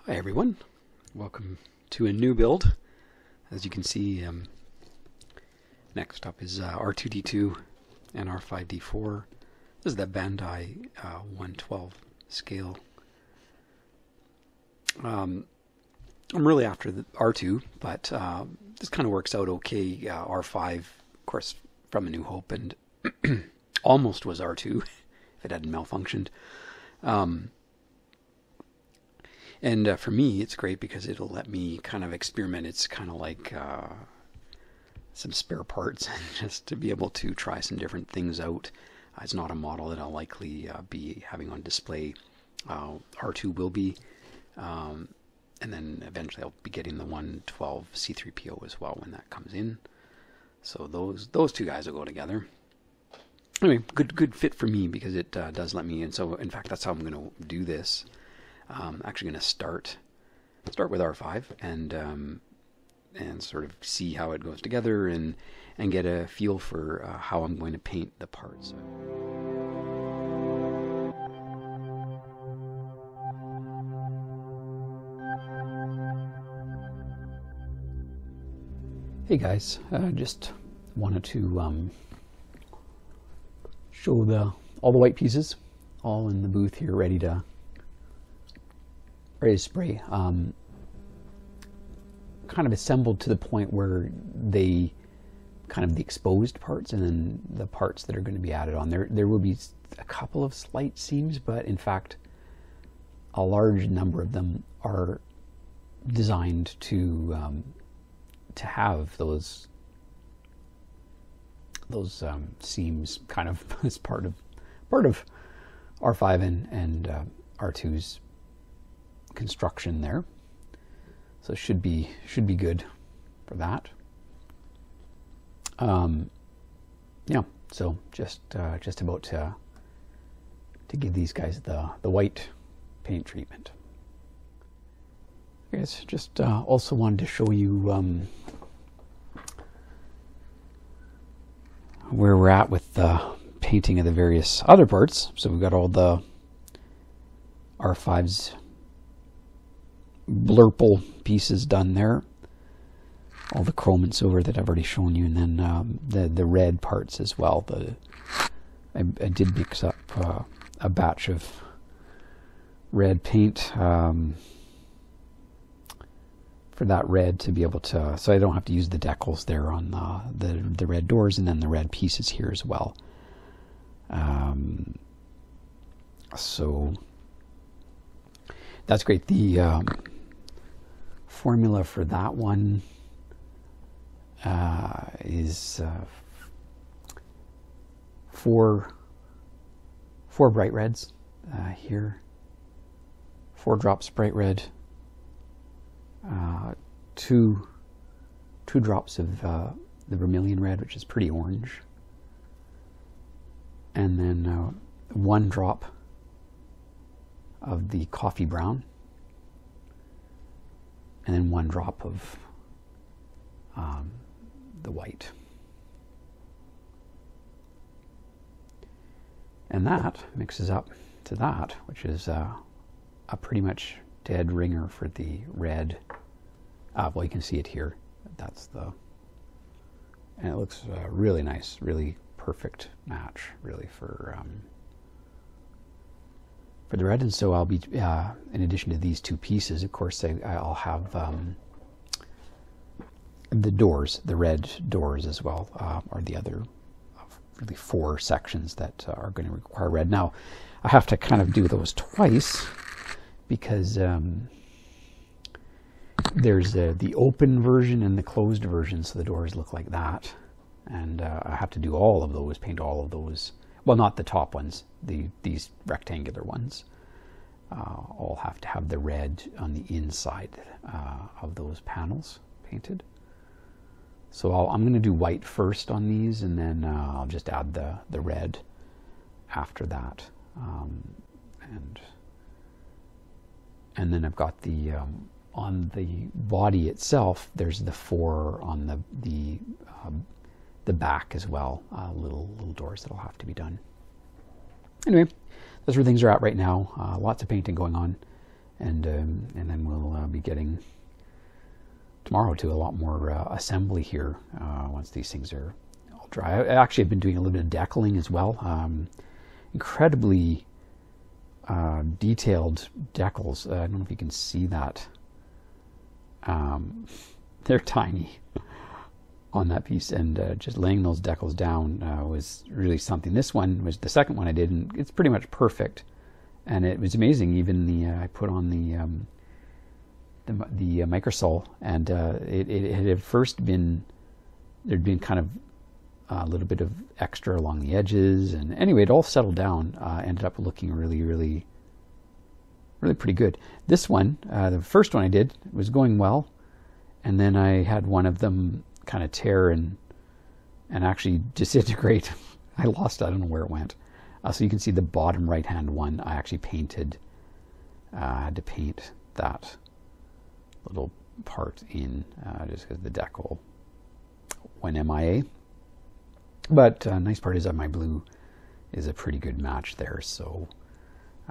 Hi everyone, welcome to a new build. As you can see, next up is R2-D2 and R5-D4. This is the Bandai 112 scale. I'm really after the R2, but this kind of works out okay. R5, of course, from A New Hope, and almost was R2 if it hadn't malfunctioned. And for me, it's great because it'll let me kind of experiment. It's kind of like some spare parts, just to be able to try some different things out. It's not a model that I'll likely be having on display. R2 will be, and then eventually I'll be getting the 112 C3PO as well when that comes in. So those two guys will go together. Anyway, good fit for me because it does let me. And so, in fact, that's how I'm going to do this. Actually going to start with R5 and sort of see how it goes together and get a feel for how I'm going to paint the parts. Hey guys, just wanted to show all the white pieces all in the booth here, ready to spray, kind of assembled to the point where they kind of the exposed parts and then the parts that are going to be added on. There will be a couple of slight seams, but in fact a large number of them are designed to have those seams kind of as part of R5 and R2's construction there, so it should be good for that. Yeah, so just about to give these guys the white paint treatment. I guess just also wanted to show you where we're at with the painting of the various other parts. So we've got all the R5's blurple pieces done there, all the chrome and silver that I've already shown you, and then the red parts as well. I did mix up a batch of red paint for that red to be able to, so I don't have to use the decals there on the red doors, and then the red pieces here as well. So that's great. The formula for that one is four bright reds here, 4 drops bright red, 2 drops of the vermilion red, which is pretty orange, and then 1 drop of the coffee brown, and then 1 drop of the white. And that mixes up to that, which is a pretty much dead ringer for the red. Well, you can see it here. That's and it looks really nice, really perfect match, really for the red. And so I'll be, in addition to these 2 pieces, of course, I'll have the doors, the red doors as well, are the other really 4 sections that are going to require red. Now, I have to kind of do those twice because there's the open version and the closed version, so the doors look like that. And I have to do all of those, paint all of those. Well, not the top ones, these rectangular ones. All have to have the red on the inside of those panels painted. So I'm going to do white first on these, and then I'll just add the red after that. And then I've got the on the body itself, there's the 4 on the back as well, little doors that'll have to be done. Anyway, that's where things are at right now. Lots of painting going on, and then we'll be getting tomorrow to a lot more assembly here once these things are all dry. I actually have been doing a little bit of decaling as well. Incredibly detailed decals. I don't know if you can see that. They're tiny on that piece, and just laying those decals down was really something. This one was the second one I did, and it's pretty much perfect. And it was amazing. Even I put on the microsole, and it had at first been, there'd been kind of a little bit of extra along the edges, and anyway, it all settled down. Ended up looking really pretty good. This one, the first one I did, was going well, and then I had one of them kind of tear and actually disintegrate. I lost it. I don't know where it went. So you can see the bottom right hand one I actually painted. I had to paint that little part in just because the decal went MIA. But nice part is that my blue is a pretty good match there, so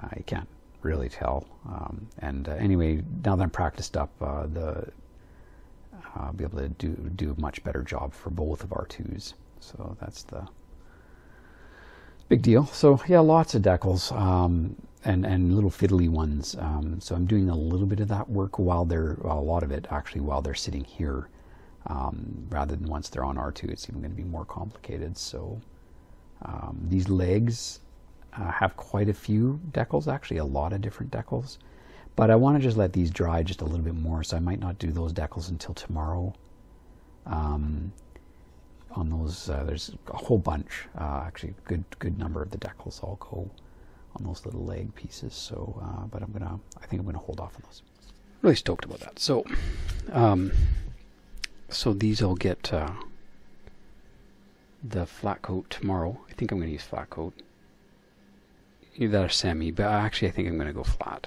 I can't really tell. Anyway, now that I'm practiced up, I'll be able to do a much better job for both of our twos. So that's the big deal. So yeah, lots of decals and little fiddly ones. So I'm doing a little bit of that work while a lot of it actually while they're sitting here. Rather than once they're on R2, it's even going to be more complicated. So these legs have quite a few decals, actually a lot of different decals. But I want to just let these dry just a little bit more, so I might not do those decals until tomorrow. On those, there's a whole bunch, actually a good number of the decals all go on those little leg pieces. So, but I think I'm gonna hold off on those. Really stoked about that. So, so these will get the flat coat tomorrow. I think I'm going to use flat coat. Either that or semi, but actually I think I'm going to go flat.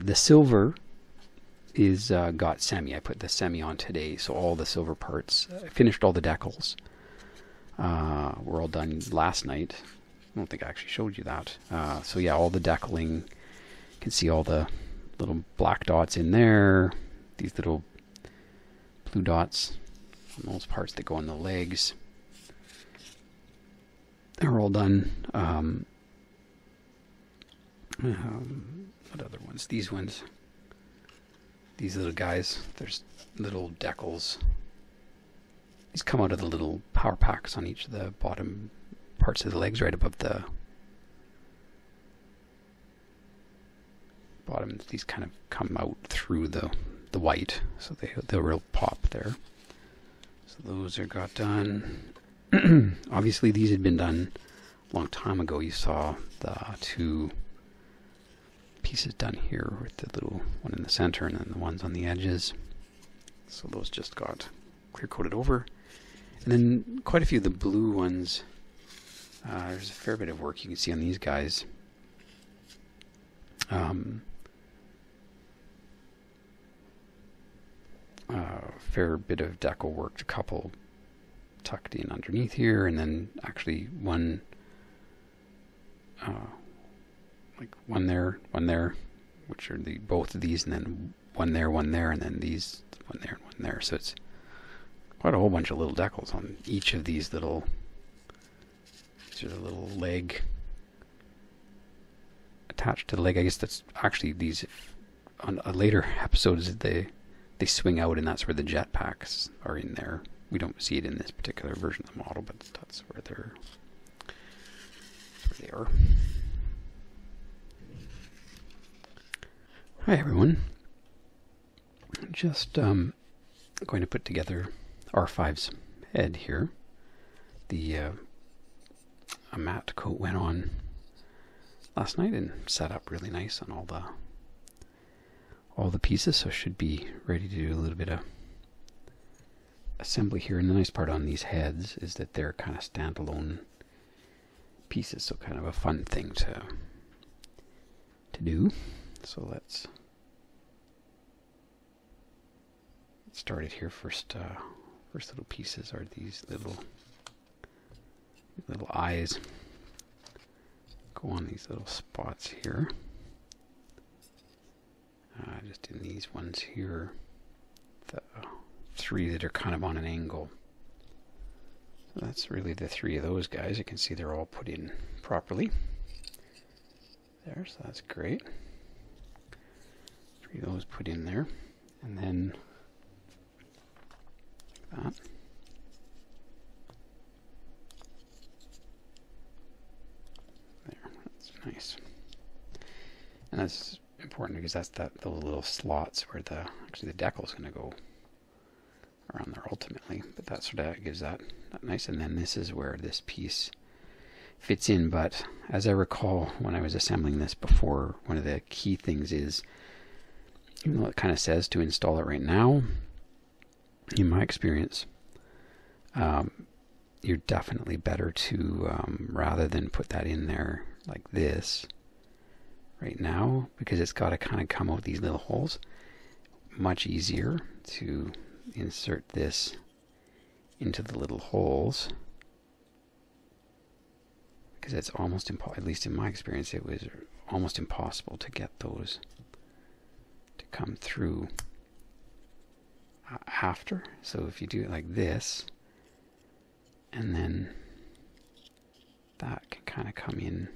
The silver is got semi. I put the semi on today, so all the silver parts. I finished all the decals. Were all done last night. I don't think I actually showed you that. So yeah, all the decaling. You can see all the little black dots in there. These little blue dots on those parts that go on the legs. They're all done. What other ones? These ones. These little guys. There's little decals. These come out of the little power packs on each of the bottom parts of the legs, right above the bottom. These kind of come out through the white, so they'll real pop there. So those are got done. Obviously these had been done a long time ago. You saw the two pieces done here with the little one in the center and then the ones on the edges. So those just got clear coated over. And then quite a few of the blue ones, there's a fair bit of work you can see on these guys. Fair bit of decal work, a couple tucked in underneath here, and then actually one like one there, which are both of these, and then one there, and then these one there and one there. So it's quite a whole bunch of little decals on each of these little. These are the little leg attached to the leg. I guess that's actually these on a later episodes they swing out, and that's where the jet packs are in there. We don't see it in this particular version of the model, but that's where they are. Hi everyone. Just going to put together R5's head here. The a matte coat went on last night and set up really nice on all the pieces, so should be ready to do a little bit of assembly here. And the nice part on these heads is that they're kind of standalone pieces, so kind of a fun thing to do. So let's start it here. First little pieces are these little eyes. Go on these little spots here. just in these ones here, the 3 that are kind of on an angle. So that's really the 3 of those guys. You can see they're all put in properly. There, so that's great. 3 of those put in there. And then like that. There, that's nice. And that's important because that's those little slots where actually the decal is going to go around there ultimately. But that sort of gives that nice. And then this is where this piece fits in. But as I recall when I was assembling this before, one of the key things is, even though it kind of says to install it right now, in my experience, you're definitely better to, rather than put that in there like this right now, because it's got to kind of come out these little holes, much easier to insert this into the little holes, because it's almost impossible, at least in my experience, it was almost impossible to get those to come through after. So if you do it like this, and then that can kind of come in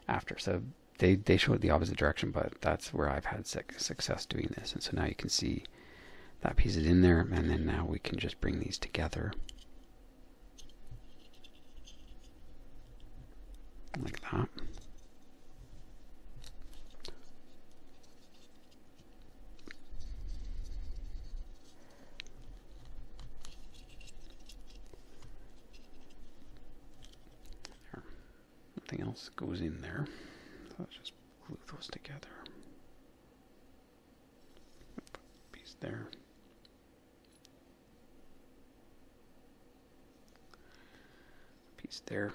after. So they show it the opposite direction, but that's where I've had success doing this. And so now you can see that piece is in there, and then now we can just bring these together like that. There. Nothing else goes in there. So let's just glue those together. Piece there. Piece there.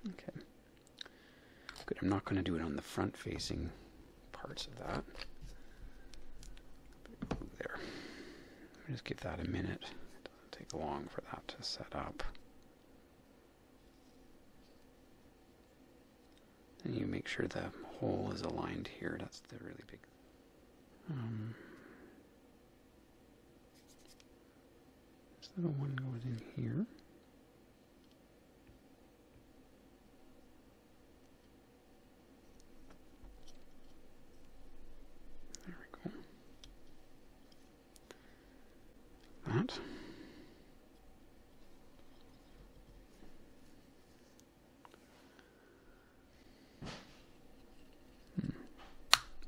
Okay. Good. I'm not going to do it on the front facing parts of that. There. Just give that a minute. It doesn't take long for that to set up. And you make sure the hole is aligned here. That's the really big. This little one goes in here. That.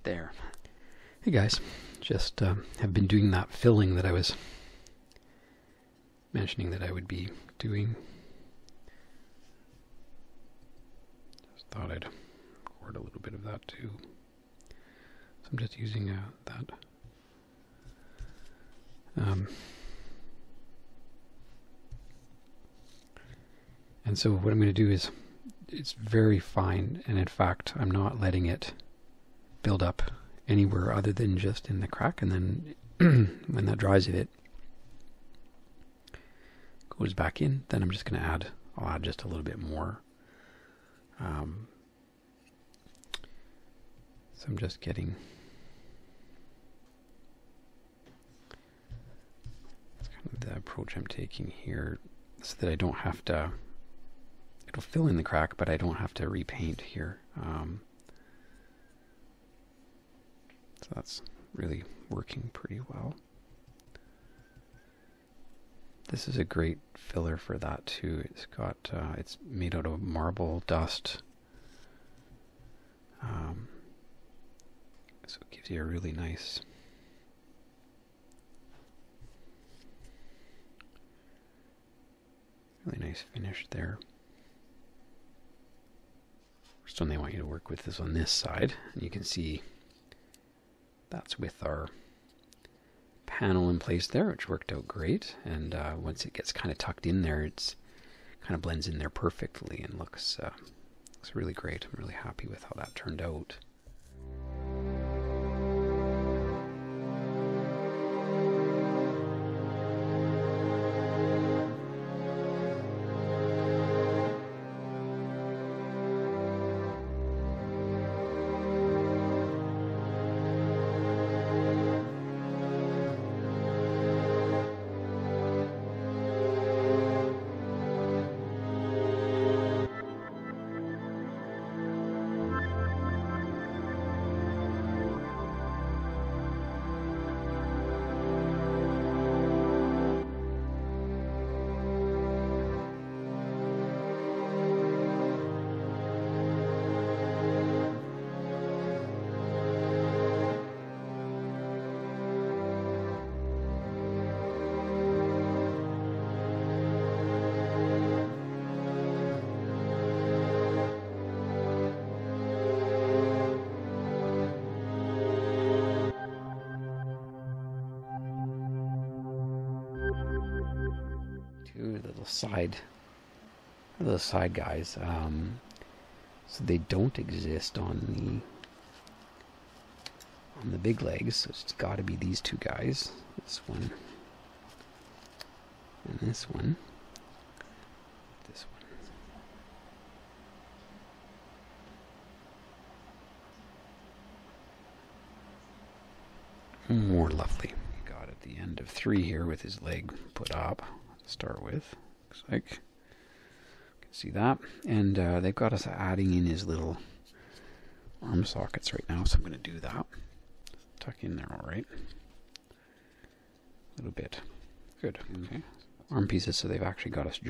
There. Hey guys, just have been doing that filling that I was mentioning that I would be doing. Just thought I'd record a little bit of that too. So I'm just using that. And so what I'm going to do is, it's very fine, and in fact I'm not letting it build up anywhere other than just in the crack, and then when that dries, if it goes back in, then I'm just going to I'll add just a little bit more. So I'm just getting, that's kind of the approach I'm taking here, so that I don't have to, it'll fill in the crack, but I don't have to repaint here. So that's really working pretty well. This is a great filler for that too. It's got, it's made out of marble dust. So it gives you a really nice finish there. First one they want you to work with is on this side, and you can see that's with our panel in place there, which worked out great. And once it gets kind of tucked in there, it's kind of blends in there perfectly and looks really great. I'm really happy with how that turned out. Two little side guys. So they don't exist on the big legs. So it's got to be these two guys. This one and this one. This one. More lovely. You got at the end of 3 here with his leg put up. Start with. Looks like you can see that, and they've got us adding in his little arm sockets right now, so I'm going to do that. Tuck in there, all right. A little bit. Good. Okay. Arm pieces, so they've actually got us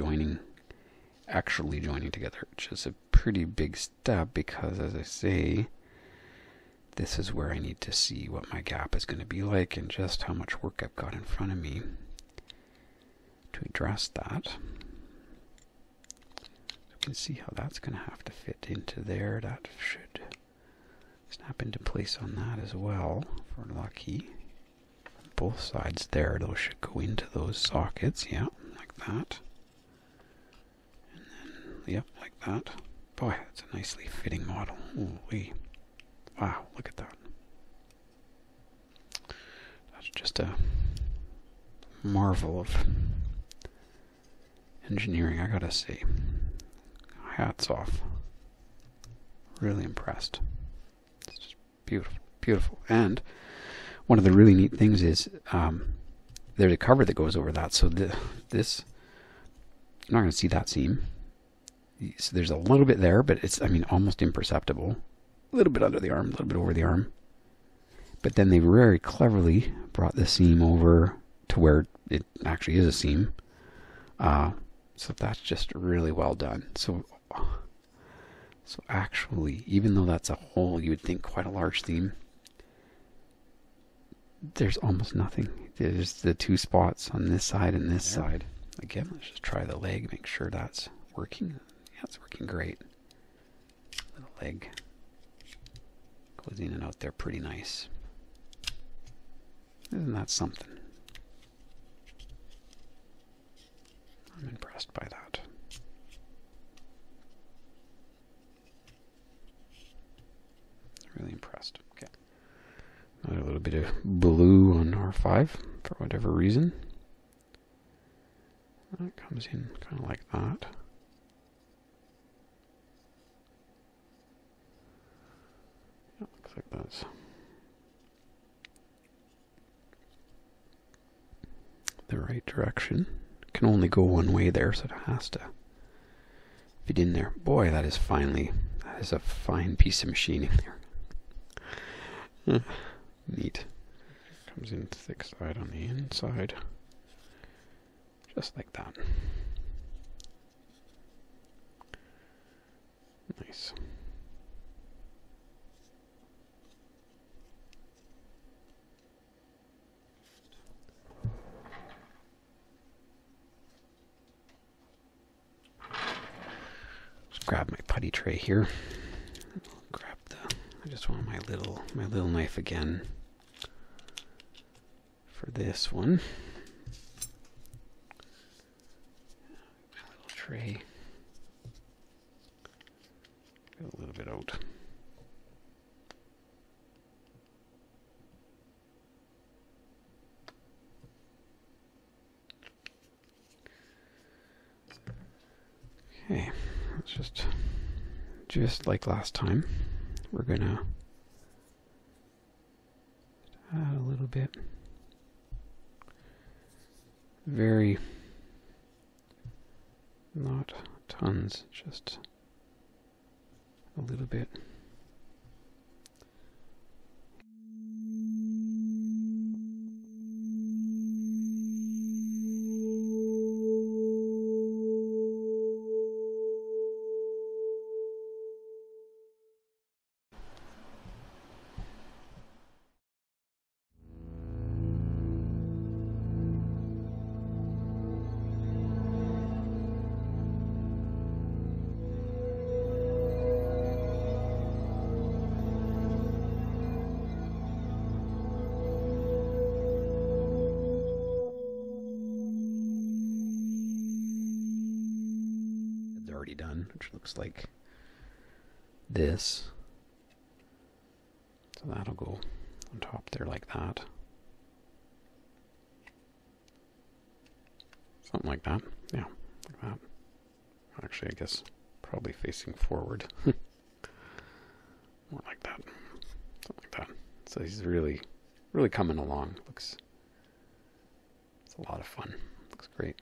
actually joining together, which is a pretty big step because, as I say, this is where I need to see what my gap is going to be like and just how much work I've got in front of me to address that. You can see how that's going to have to fit into there. That should snap into place on that as well, if we're lucky. Both sides there, those should go into those sockets, yeah, like that. And then, yep, like that. Boy, that's a nicely fitting model. Holy. Wow, look at that. That's just a marvel of engineering, I gotta say. Hats off. Really impressed. It's just beautiful, beautiful. And one of the really neat things is there's a cover that goes over that, so this, you're not going to see that seam. So there's a little bit there, but it's, I mean, almost imperceptible. A little bit under the arm, a little bit over the arm. But then they very cleverly brought the seam over to where it actually is a seam. So that's just really well done. So actually, even though that's a whole, you would think quite a large seam, there's almost nothing. There's the 2 spots on this side and this side. Again, let's just try the leg, make sure that's working. Yeah, it's working great. Little leg goes in and out there pretty nice. Isn't that something? I'm impressed by that. Really impressed. Okay. A little bit of blue on R5 for whatever reason. That comes in kind of like that. Yeah, looks like that's the right direction. Can only go one way there, so it has to fit in there. Boy, that is a fine piece of machining there. Neat. Comes in thick side on the inside. Just like that. Nice. Grab my putty tray here. I just want my little knife again for this one. My little tray. Get a little bit out. Okay, let's just like last time, we're gonna add a little bit. Very, not tons, just a little bit. Already done, which looks like this. So that'll go on top there like that. Something like that. Yeah, like that. Actually, I guess probably facing forward. More like that. Something like that. So he's really coming along. It's a lot of fun. Looks great.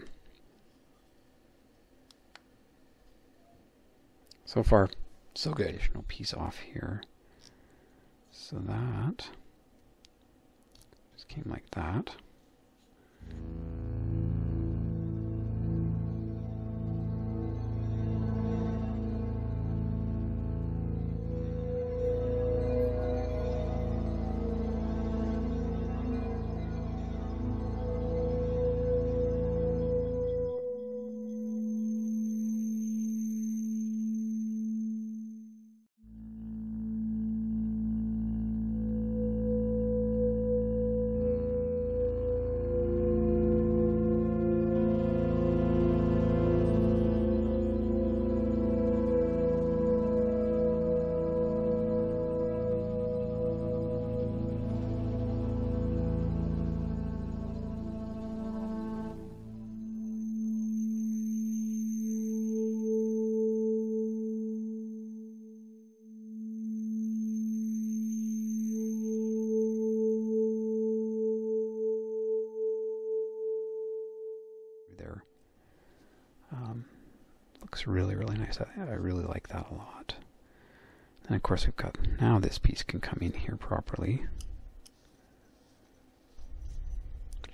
So far, so good. Additional piece off here. So that just came like that. There. Looks really nice. I really like that a lot. And of course we've got, now this piece can come in here properly.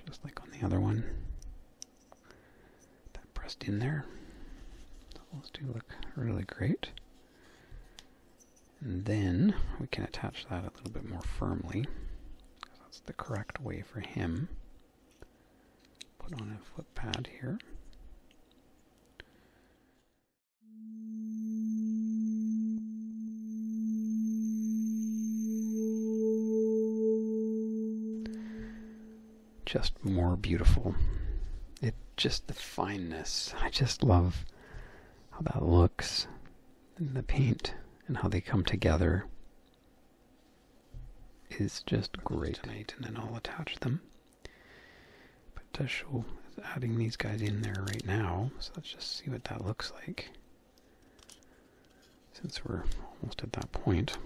Just like on the other one. That pressed in there. So those do look really great. And then we can attach that a little bit more firmly. That's the correct way for him. Put on a foot pad here. Just more beautiful. Just the fineness. I just love how that looks in the paint and how they come together is just great. And then I'll attach them. But it does show adding these guys in there right now. So let's just see what that looks like. Since we're almost at that point.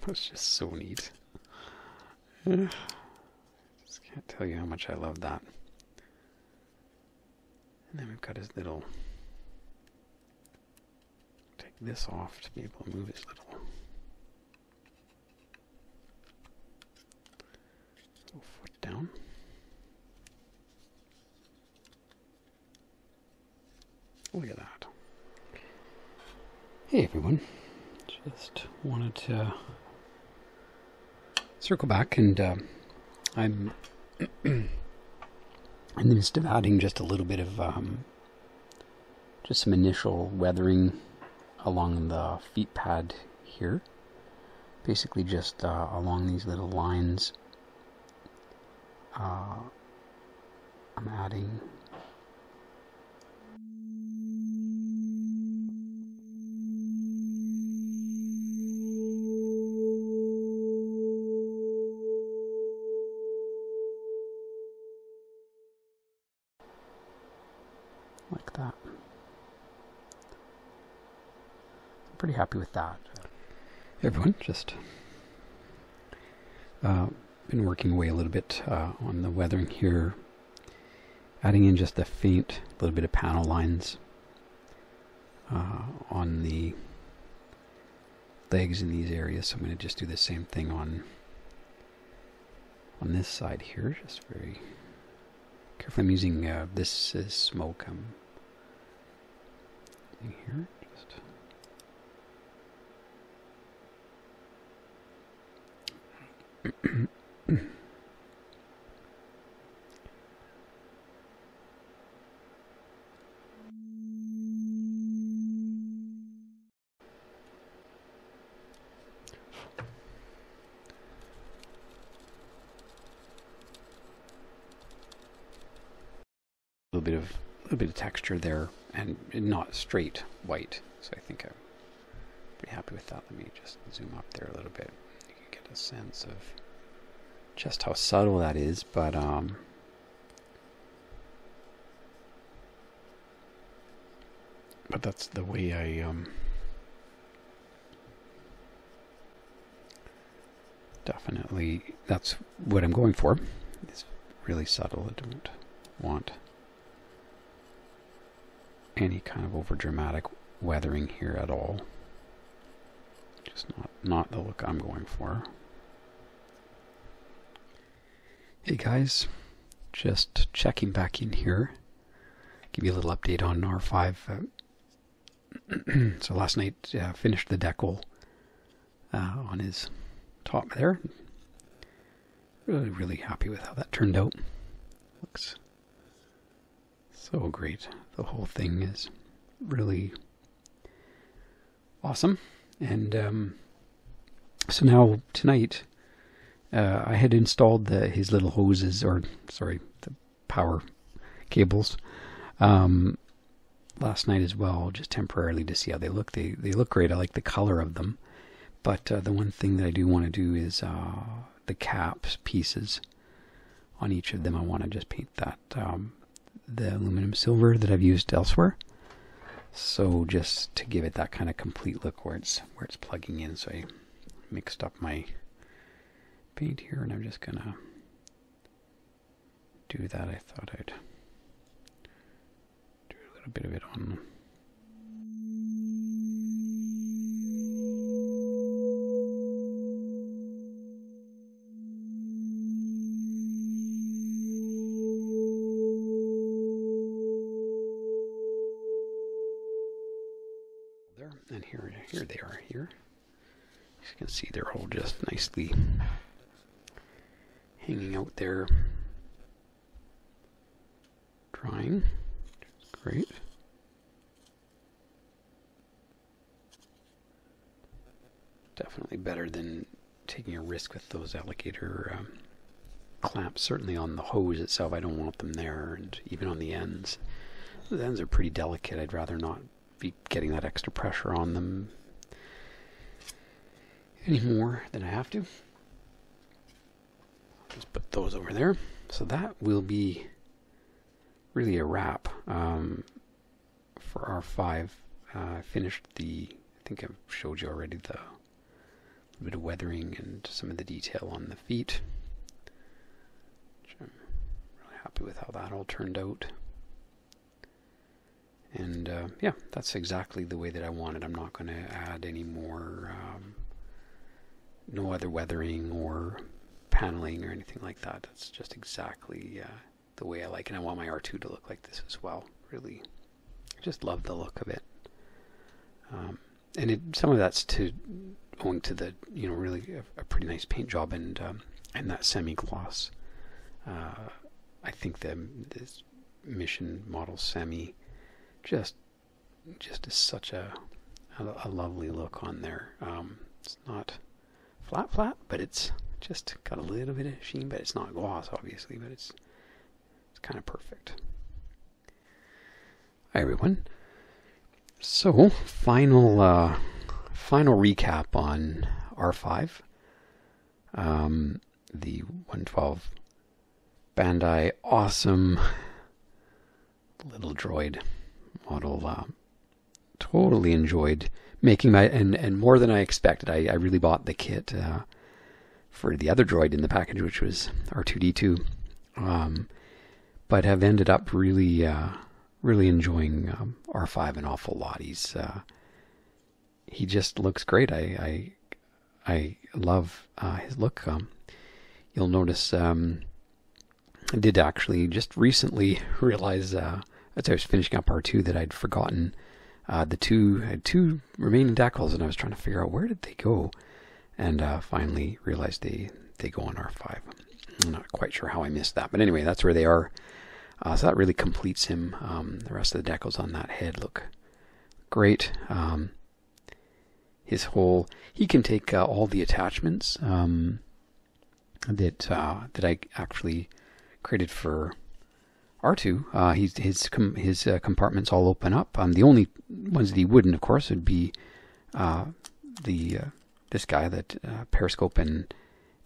That's just so neat. Just can't tell you how much I love that. And then we've got his little, take this off to be able to move his little foot down. Look at that. Hey everyone, just wanted to circle back, and I'm in the midst of adding just a little bit of just some initial weathering along the feet pad here. basically just along these little lines. I'm adding like that. I'm pretty happy with that. Everyone, just been working away a little bit on the weathering here, adding in just a faint little bit of panel lines on the legs in these areas. So I'm going to just do the same thing on this side here. Just very careful. I'm using this is smoke. I'm here just. A little bit of texture there, and not straight white. So I think I'm pretty happy with that. Let me just zoom up there a little bit. You can get a sense of just how subtle that is, but that's the way I definitely, that's what I'm going for. It's really subtle. I don't want any kind of over dramatic weathering here at all. Just not the look I'm going for. Hey guys, just checking back in here. Give you a little update on R5. So last night finished the decal on his top there. Really happy with how that turned out. Looks so great. The whole thing is really awesome. And so now tonight I had installed his little hoses, or sorry, the power cables last night as well, just temporarily to see how they look. They look great. I like the color of them. But the one thing that I do want to do is the caps pieces on each of them. I want to just paint that the aluminum silver that I've used elsewhere. So just to give it that kind of complete look where it's plugging in. So I mixed up my paint here, and I'm just gonna do that. I thought I'd do a little bit of it on. There, and here they are here. As you can see, they're all just nicely hanging out there, drying. Great. Definitely better than taking a risk with those alligator clamps. Certainly on the hose itself, I don't want them there, and even on the ends. The ends are pretty delicate. I'd rather not be getting that extra pressure on them any more than I have to. Just put those over there. So that will be really a wrap for R5. I finished I think I've showed you already the bit of weathering and some of the detail on the feet. Which I'm really happy with how that all turned out. And yeah, that's exactly the way that I want it. I'm not going to add any more, no other weathering or paneling or anything like that. That's just exactly the way I like it. And I want my R2 to look like this as well. Really, I just love the look of it. And some of that's owing to the, really a pretty nice paint job and that semi-gloss. I think this Mission Model Semi just is such a lovely look on there. It's not flat, but it's just got a little bit of sheen, but it's not gloss, obviously, but it's kind of perfect. Hi, everyone. So, final recap on R5. The 112 Bandai awesome little droid model. Totally enjoyed making my, and more than I expected. I really bought the kit for the other droid in the package, which was R2-D2, but have ended up really enjoying R5 an awful lot. He just looks great. I love his look. You'll notice I did actually just recently realize as I was finishing up R2 that I'd forgotten I had two remaining decals, and I was trying to figure out where did they go, and finally realized they go on R5. I'm not quite sure how I missed that, but anyway, that's where they are. So that really completes him. The rest of the decals on that head look great. He can take all the attachments that I actually created for R2. His compartments all open up. The only ones that he wouldn't, of course, would be this guy, that periscope and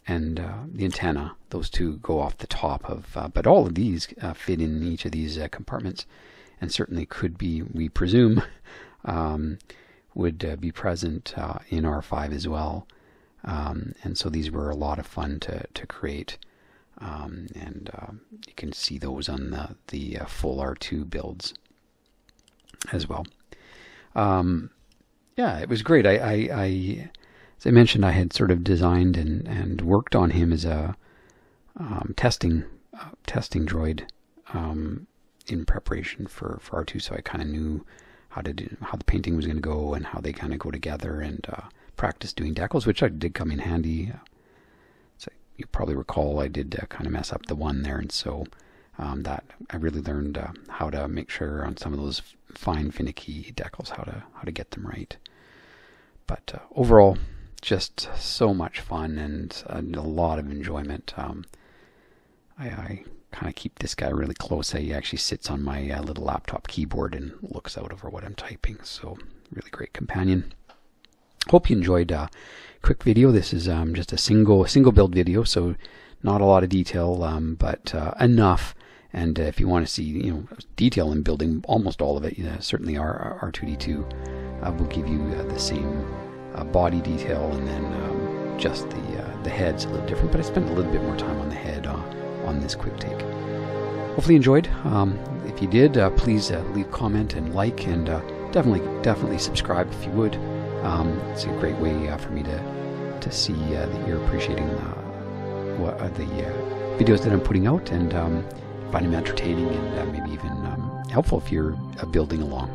the antenna. Those two go off the top of, but all of these fit in each of these compartments, and certainly could be, we presume, would be present in R5 as well. And so these were a lot of fun to create. And you can see those on the full R2 builds as well. Yeah, it was great. As I mentioned, I had sort of designed and worked on him as a testing droid in preparation for R2, so I kind of knew how the painting was going to go and how they kind of go together, and practice doing decals, which I did come in handy. So you probably recall I did kind of mess up the one there, and so that I really learned how to make sure on some of those fine finicky decals how to get them right. But overall, just so much fun and a lot of enjoyment. I kind of keep this guy really close. He actually sits on my little laptop keyboard and looks out over what I'm typing. So really great companion. Hope you enjoyed a quick video. This is just a single build video, so not a lot of detail, but enough. And if you want to see detail in building almost all of it, certainly our R2-D2 will give you the same body detail, and then just the head's a little different. But I spent a little bit more time on the head on this quick take. Hopefully you enjoyed. If you did, please leave a comment and like, and definitely subscribe if you would. It's a great way for me to see that you're appreciating the videos that I'm putting out, and find them entertaining and maybe even helpful if you're building along.